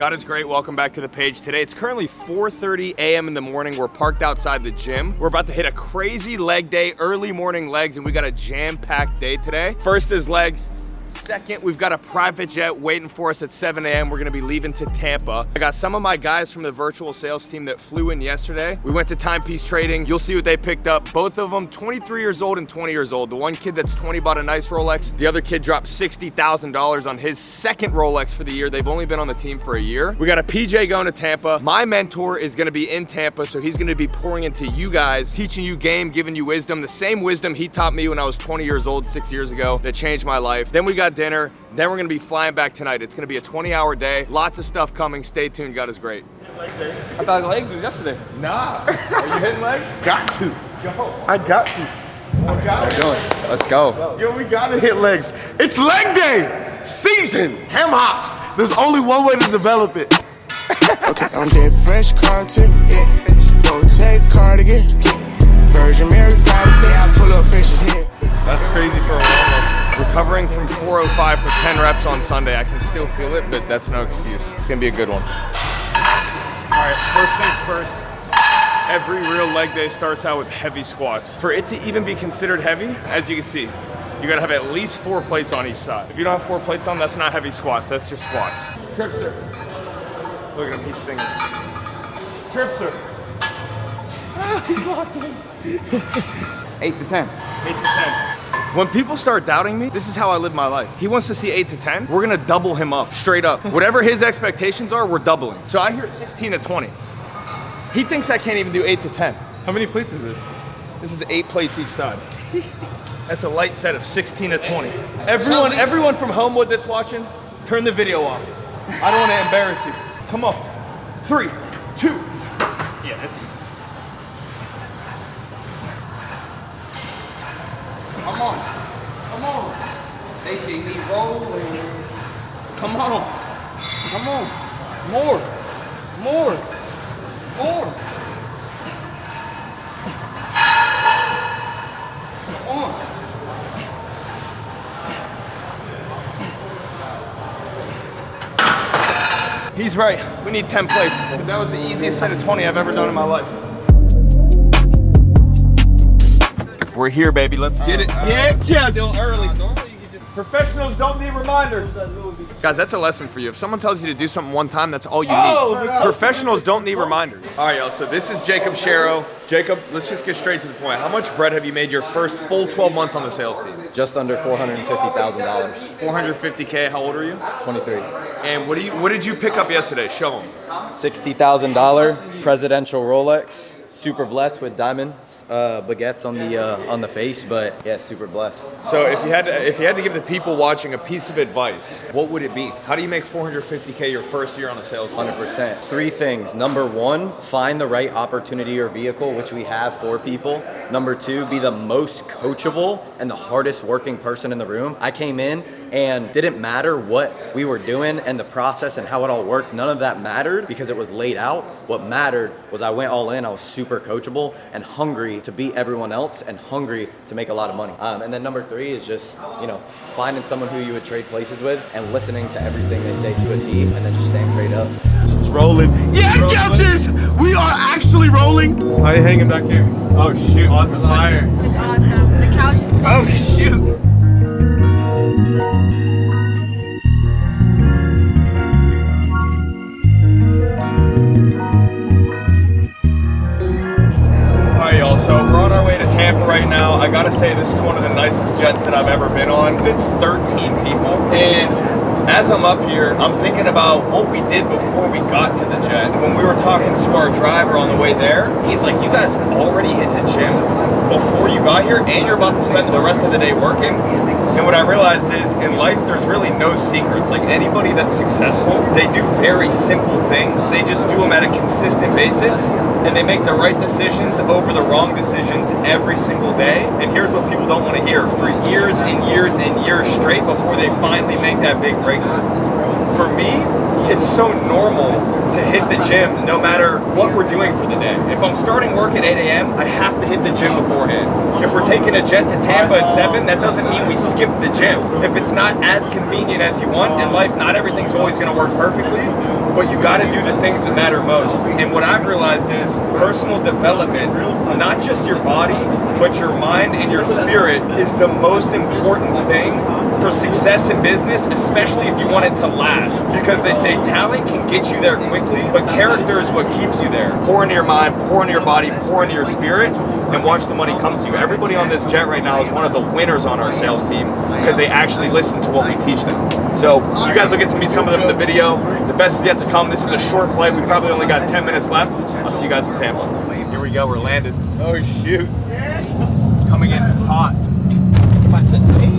God is great. Welcome back to the page. Today it's currently 4:30 a.m. in the morning. We're parked outside the gym. We're about to hit a crazy leg day, early morning legs, and we got a jam-packed day today. First is legs. Second, we've got a private jet waiting for us at 7 a.m. We're gonna be leaving to Tampa. I got some of my guys from the virtual sales team that flew in yesterday. We went to Timepiece Trading. You'll see what they picked up. Both of them 23 years old and 20 years old. The one kid that's 20 bought a nice Rolex. The other kid dropped $60,000 on his second Rolex for the year. They've only been on the team for a year. We got a PJ going to Tampa. My mentor is gonna be in Tampa, so he's gonna be pouring into you guys, teaching you game, giving you wisdom, the same wisdom he taught me when I was 20 years old, 6 years ago, that changed my life. Then we got dinner. Then we're gonna be flying back tonight. It's gonna be a 20-hour day. Lots of stuff coming. Stay tuned. God is great. I thought legs was yesterday. Nah. Are you hitting legs? Got to. Let's go. I got to. I got to. Let's go. Yo, we gotta hit legs. It's leg day. Season. Ham hocks. There's only one way to develop it. Okay, I'm dead fresh content. Yeah. Go take cardigan. Virgin Mary Friday. Say I pull up fishes here. That's crazy for a while. Recovering from 405 for 10 reps on Sunday. I can still feel it, but that's no excuse. It's gonna be a good one. All right, first things first. Every real leg day starts out with heavy squats. For it to even be considered heavy, as you can see, you gotta have at least 4 plates on each side. If you don't have 4 plates on, that's not heavy squats, that's just squats. Tripster. Look at him, he's singing. Tripster. Ah, he's locked in. 8 to 10. 8 to 10. When people start doubting me, this is how I live my life. He wants to see 8 to 10, we're gonna double him up, straight up. Whatever his expectations are, we're doubling. So I hear 16 to 20. He thinks I can't even do 8 to 10. How many plates is it? This is 8 plates each side. That's a light set of 16 to 20. Everyone from Homewood that's watching, turn the video off. I don't wanna embarrass you. Come on, 3, 2. Yeah, that's easy. Come on. Come on. They see me rolling. Come on. Come on. More. More. More. Come on. He's right. We need 10 plates. Because that was the easiest set of 20 I've ever done in my life. We're here, baby. Let's get it. Yeah, still early. Professionals don't need reminders. Guys, that's a lesson for you. If someone tells you to do something one time, that's all you need. Professionals don't need reminders. All right, y'all, so this is Jacob Sharrow. Jacob, let's just get straight to the point. How much bread have you made your first full 12 months on the sales team? Just under $450,000. 450K, how old are you? 23. And what did you pick up yesterday? Show them. $60,000 presidential Rolex. Super blessed with diamonds, baguettes on the face, but yeah, super blessed. So if you had to give the people watching a piece of advice, what would it be? How do you make 450K your first year on a sales team? 100%. 3 things. Number 1, find the right opportunity or vehicle, which we have for people. Number 2, be the most coachable and the hardest working person in the room. I came in and didn't matter what we were doing and the process and how it all worked. None of that mattered because it was laid out. What mattered was I went all in. I was super coachable and hungry to beat everyone else and hungry to make a lot of money. And then number 3 is just, finding someone who you would trade places with and listening to everything they say to a T and then just staying prayed up. It's rolling. Yeah, couches! We are actually rolling. How are you hanging back here? Oh shoot, lots of fire. It's awesome. The couch is crazy. Oh shoot. Alright y'all, so we're on our way to Tampa right now. I gotta say this is one of the nicest jets that I've ever been on. It fits 13 people, and as I'm up here, I'm thinking about what we did before we got to the jet. When we were talking to our driver on the way there, he's like, you guys already hit the gym before you got here, and you're about to spend the rest of the day working. And what I realized is, in life, there's really no secrets. Like, anybody that's successful, they do very simple things. They just do them at a consistent basis, and they make the right decisions over the wrong decisions every single day. And here's what people don't want to hear. For years and years and years straight before they finally make that big breakthrough. for me, it's so normal to hit the gym no matter what we're doing for the day. If I'm starting work at 8 a.m., I have to hit the gym beforehand. If we're taking a jet to Tampa at 7, that doesn't mean we skip the gym. If it's not as convenient as you want in life, not everything's always gonna work perfectly, but you gotta do the things that matter most. And what I've realized is personal development, not just your body, but your mind and your spirit is the most important thing for success in business, especially if you want it to last. Because they say talent can get you there quickly, but character is what keeps you there. Pour into your mind, pour into your body, pour into your spirit, and watch the money come to you. Everybody on this jet right now is one of the winners on our sales team because they actually listen to what we teach them. So you guys will get to meet some of them in the video. The best is yet to come. This is a short flight. We probably only got 10 minutes left. I'll see you guys in Tampa. Here we go, we're landed. Oh shoot. Coming in hot. I said, hey.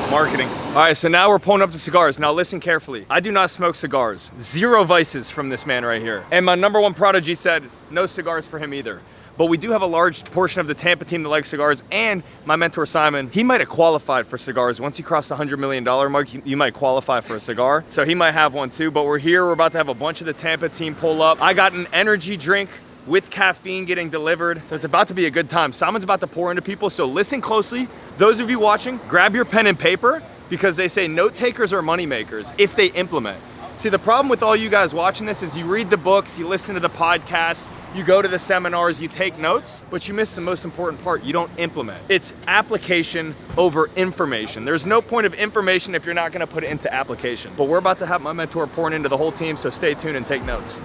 Marketing. All right, so now we're pulling up to cigars. Now listen carefully. I do not smoke cigars. Zero vices from this man right here. And my number one prodigy said no cigars for him either. But we do have a large portion of the Tampa team that likes cigars, and my mentor Simon, he might have qualified for cigars. Once you cross the $100 million mark, you might qualify for a cigar. So he might have one too, but we're here. We're about to have a bunch of the Tampa team pull up. I got an energy drink with caffeine getting delivered. So it's about to be a good time. Simon's about to pour into people, so listen closely. Those of you watching, grab your pen and paper because they say note takers are money makers if they implement. See, the problem with all you guys watching this is you read the books, you listen to the podcasts, you go to the seminars, you take notes, but you miss the most important part. You don't implement. It's application over information. There's no point of information if you're not gonna put it into application. But we're about to have my mentor pouring into the whole team, so stay tuned and take notes.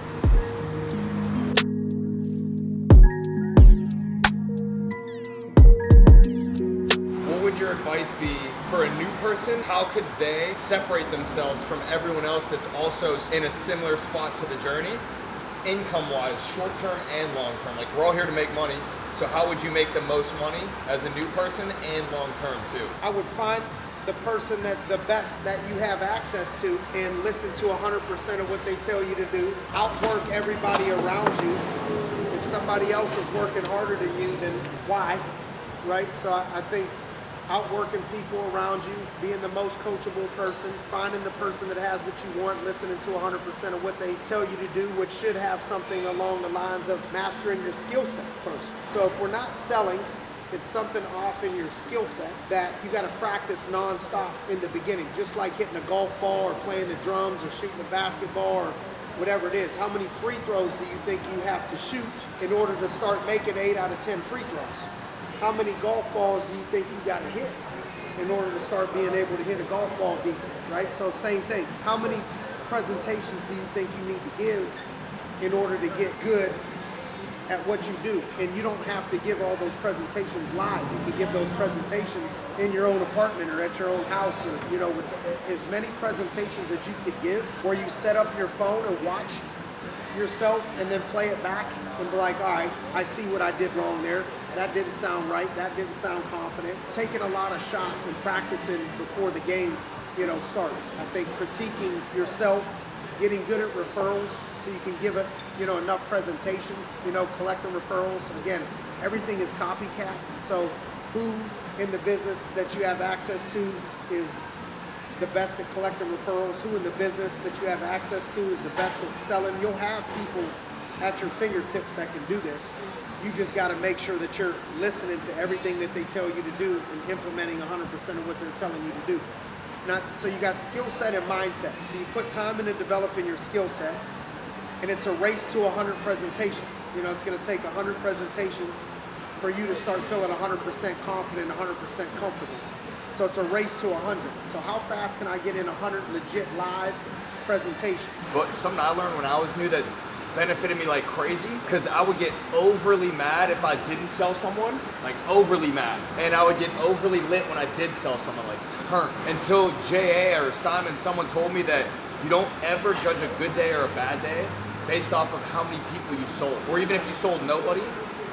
What would your advice be for a new person? How could they separate themselves from everyone else that's also in a similar spot to the journey, income-wise, short-term and long-term? Like, we're all here to make money, so how would you make the most money as a new person and long-term too? I would find the person that's the best that you have access to and listen to 100% of what they tell you to do. Outwork everybody around you. If somebody else is working harder than you, then why? Right? So I think outworking people around you, being the most coachable person, finding the person that has what you want, listening to 100% of what they tell you to do, which should have something along the lines of mastering your skill set first. So if we're not selling, it's something off in your skill set that you got to practice nonstop in the beginning, just like hitting a golf ball or playing the drums or shooting a basketball or whatever it is. How many free throws do you think you have to shoot in order to start making 8 out of 10 free throws? How many golf balls do you think you got to hit in order to start being able to hit a golf ball decent, right? So same thing. How many presentations do you think you need to give in order to get good at what you do? And you don't have to give all those presentations live. You can give those presentations in your own apartment or at your own house, or, you know, with as many presentations as you could give, where you set up your phone and watch yourself and then play it back and be like, all right, I see what I did wrong there. That didn't sound right. That didn't sound confident. Taking a lot of shots and practicing before the game, you know, starts. I think critiquing yourself, getting good at referrals so you can give it, you know, enough presentations, you know, collecting referrals. Again, everything is copycat. So who in the business that you have access to is the best at collecting referrals? Who in the business that you have access to is the best at selling? You'll have people at your fingertips that can do this. You just got to make sure that you're listening to everything that they tell you to do and implementing 100% of what they're telling you to do. So you got skill set and mindset. So you put time into developing your skill set, and it's a race to 100 presentations. You know, it's going to take 100 presentations for you to start feeling 100% confident, 100% comfortable. So it's a race to 100. So how fast can I get in 100 legit live presentations? But something I learned when I was new that benefited me like crazy, because I would get overly mad if I didn't sell someone, like overly mad. And I would get overly lit when I did sell someone, like turn. Until JA or Simon, someone told me that you don't ever judge a good day or a bad day based off of how many people you sold. Or even if you sold nobody,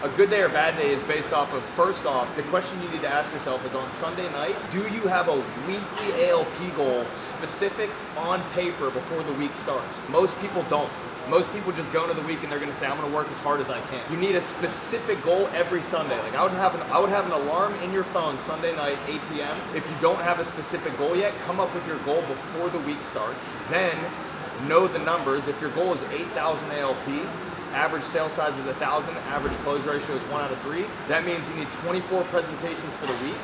a good day or bad day is based off of, first off, the question you need to ask yourself is on Sunday night, do you have a weekly ALP goal specific on paper before the week starts? Most people don't. Most people just go into the week and they're gonna say, I'm gonna work as hard as I can. You need a specific goal every Sunday. Like I would have an alarm in your phone Sunday night, 8 p.m. If you don't have a specific goal yet, come up with your goal before the week starts. Then know the numbers. If your goal is 8,000 ALP, average sale size is 1,000, average close ratio is 1 out of 3. That means you need 24 presentations for the week.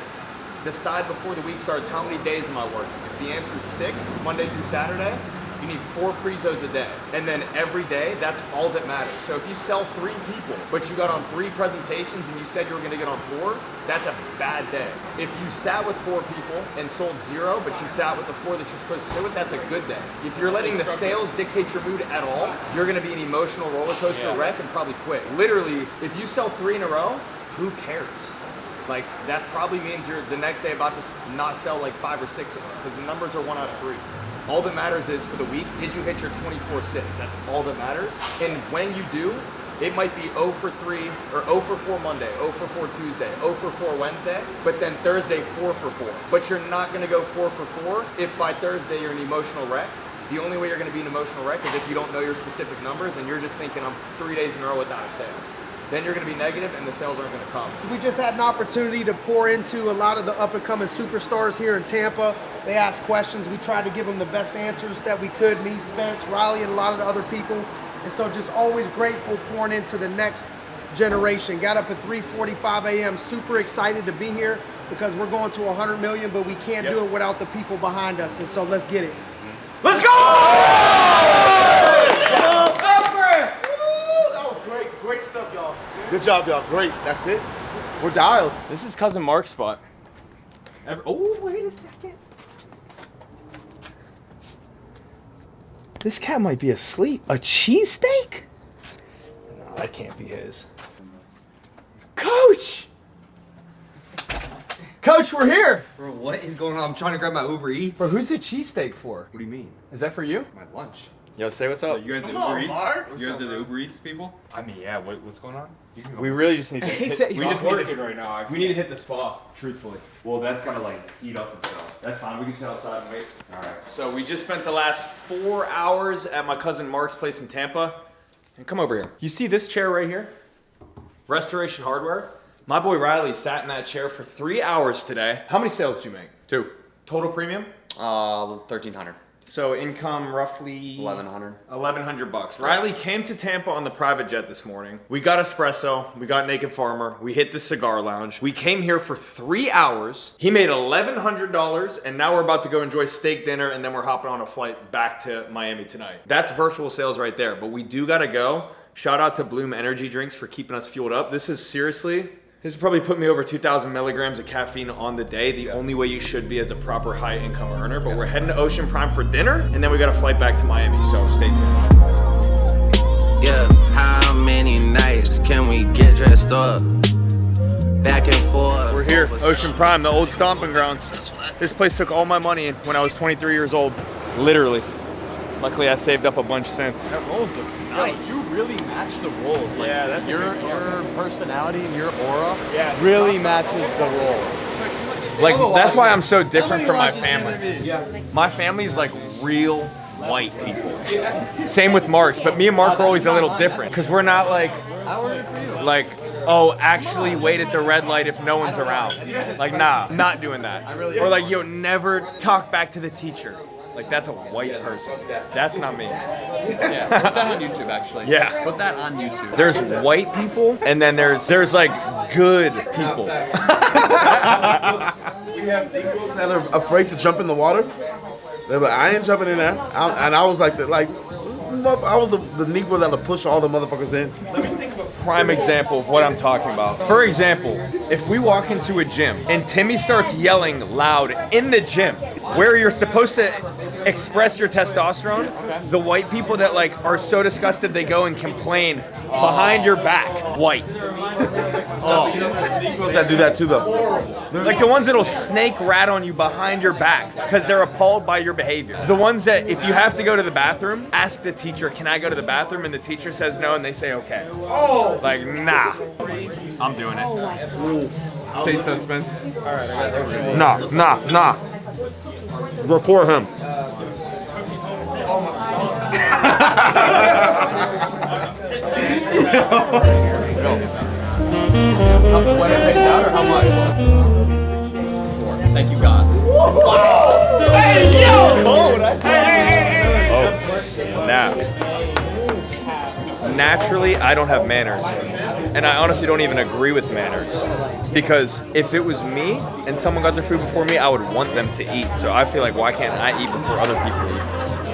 Decide before the week starts, how many days am I working? If the answer is 6, Monday through Saturday, you need 4 prezos a day. And then every day, that's all that matters. So if you sell 3 people, but you got on 3 presentations and you said you were gonna get on 4, that's a bad day. If you sat with 4 people and sold 0, but you sat with the 4 that you're supposed to sit with, that's a good day. If you're letting the sales dictate your mood at all, you're gonna be an emotional roller coaster wreck and probably quit. Literally, if you sell 3 in a row, who cares? Like, that probably means you're the next day about to not sell like 5 or 6 of them, because the numbers are 1 out of 3. All that matters is for the week, did you hit your 24 sits? That's all that matters. And when you do, it might be 0 for 3 or 0 for 4 Monday, 0 for 4 Tuesday, 0 for 4 Wednesday, but then Thursday 4 for 4. But you're not gonna go 4 for 4 if by Thursday you're an emotional wreck. The only way you're gonna be an emotional wreck is if you don't know your specific numbers and you're just thinking I'm 3 days in a row without a sale. Then you're gonna be negative and the sales aren't gonna come. We just had an opportunity to pour into a lot of the up and coming superstars here in Tampa. They asked questions. We tried to give them the best answers that we could. Me, Spence, Riley, and a lot of the other people. And so just always grateful pouring into the next generation. Got up at 3:45 a.m. Super excited to be here because we're going to 100 million, but we can't do it without the people behind us. And so let's get it. Let's go! Great stuff, y'all. Good job, y'all. Great. That's it. We're dialed. This is cousin Mark's spot. Oh, wait a second. This cat might be asleep. A cheesesteak? No, that can't be his. Coach! Coach, we're here. Bro, what is going on? I'm trying to grab my Uber Eats. Bro, who's the cheesesteak for? What do you mean? Is that for you? My lunch. Yo, say what's up. You guys Come are Uber on, Eats? Mark. You guys are the Uber Eats people? I mean, yeah. What's going on? You can go. We really just need to He hit, said we you're just I'm need to, working right now. we need to hit the spa, truthfully. Well, that's gotta like heat up and stuff. That's fine. We can sit outside and wait. All right. So we just spent the last 4 hours at my cousin Mark's place in Tampa. And come over here. You see this chair right here? Restoration Hardware. My boy Riley sat in that chair for 3 hours today. How many sales did you make? 2. Total premium? 1,300. So income roughly 1,100. $1,100. Riley came to Tampa on the private jet this morning. We got espresso, we got Naked Farmer, we hit the cigar lounge. We came here for 3 hours. He made $1,100, and now we're about to go enjoy steak dinner, and then we're hopping on a flight back to Miami tonight. That's virtual sales right there, but we do gotta go. Shout out to Bloom Energy Drinks for keeping us fueled up. This has probably put me over 2,000 milligrams of caffeine on the day, the only way you should be as a proper high income earner. But we're heading to Ocean Prime for dinner, and then we got a flight back to Miami, so stay tuned. Yeah, how many nights can we get dressed up? Back and forth. We're here, Ocean Prime, the old stomping grounds. This place took all my money when I was 23 years old, literally. Luckily, I saved up a bunch since. That rolls looks nice. You really match the rolls. Like, Yeah, that's a your good personality and your aura Yeah. really matches the rolls. Like, that's why I'm so different from my family. My family's like real white people. Same with Mark's, but me and Mark are always a little different because we're not like, oh, actually wait at the red light if no one's around. Like, nah, not doing that. Or like, yo, never talk back to the teacher. Like, that's a white person. That's not me. Yeah, put that on YouTube, actually. Yeah. Put that on YouTube. There's white people, and then there's like good people. We have Negroes that are afraid to jump in the water. They're like, I ain't jumping in there. And I was like, I was the Negro that'll push all the motherfuckers in. Let me think of a prime example of what I'm talking about. For example, if we walk into a gym and Timmy starts yelling loud in the gym, where you're supposed to express your testosterone, the white people that like are so disgusted they go and complain behind your back, white. Oh, you know, there's Negroes that do that too, though. Like the ones that'll snake rat on you behind your back because they're appalled by your behavior. The ones that if you have to go to the bathroom, ask the teacher, can I go to the bathroom? And the teacher says no and they say okay. Oh! Like, nah. I'm doing it. Taste test, Spence. Nah. Record him. When it pays out or how much? Thank you, God. Hey, yo! Cold. Now, naturally, I don't have manners. And I honestly don't even agree with manners. Because if it was me and someone got their food before me, I would want them to eat. So I feel like, why can't I eat before other people eat?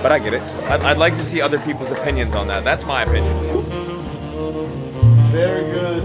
But I get it. I'd like to see other people's opinions on that. That's my opinion. Very good.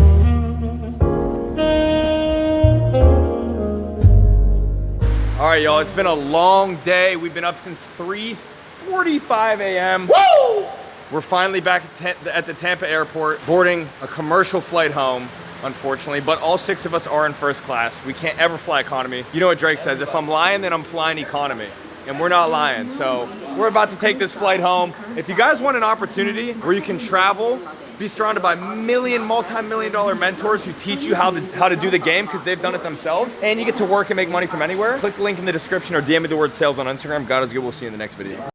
All right, y'all, it's been a long day. We've been up since 3:45 a.m. Woo! We're finally back at the Tampa airport, boarding a commercial flight home, unfortunately, but all 6 of us are in first class. We can't ever fly economy. You know what Drake says, if I'm lying, then I'm flying economy. And we're not lying, so we're about to take this flight home. If you guys want an opportunity where you can travel, be surrounded by multi-million-dollar mentors who teach you how to do the game because they've done it themselves, and you get to work and make money from anywhere, click the link in the description or DM me the word sales on Instagram. God is good. We'll see you in the next video.